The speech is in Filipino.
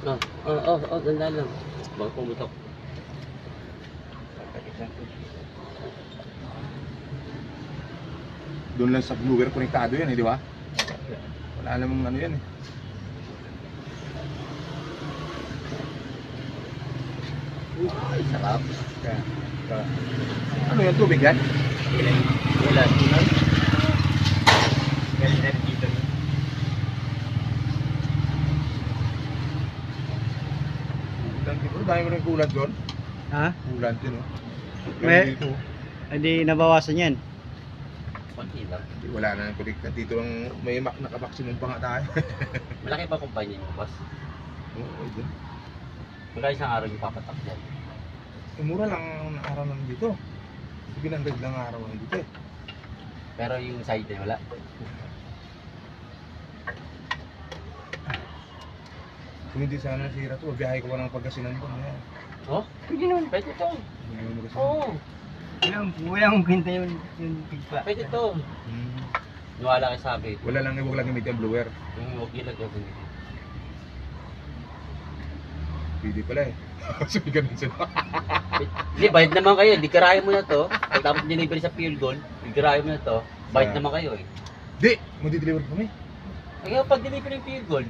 Ganda lang. Baka pumutok. Doon lang sa blower konektado yan eh, di ba? Wala namang ano yan eh. Ay, sarap. Ano yung tubig yan? Wala. Galing na dito. Kulant dito, dahil mo rin kulant doon. Ha? Kulant yun oh. May- Dito, Hindi nabawasan yan. Konti lang. wala na ng konektad dito ang may naka-maximum pa nga tayo. Malaki pa kumpanya niyo, boss. Oo, dun. Magkano isang araw yung papatak dyan? Eh, mura lang ang araw naman dito. 700 lang araw naman dito eh. Pero yung side na wala. Kung hindi sana nasira to, biyahe ko pa ng pagkasinan ko. Ayan. Oh? Pwede naman. Pwede to. Ngayon mo kasi. Oo. Walang kwenta yung pigpa. Pwede to. Hmm. Nuwala kayo sabi. Wala lang, huwag lang gamitin yung blower. Huwag yun lang gawin. Pwede pala eh. Sabi ka din sila. Hindi, bayad naman kayo. Di karayan mo na to. Pagtapos delivery sa Pure Gold, di karayan mo na to. Bayad naman kayo eh. Di! Magdi-deliver kami. Kaya pag delivery ng Pure Gold,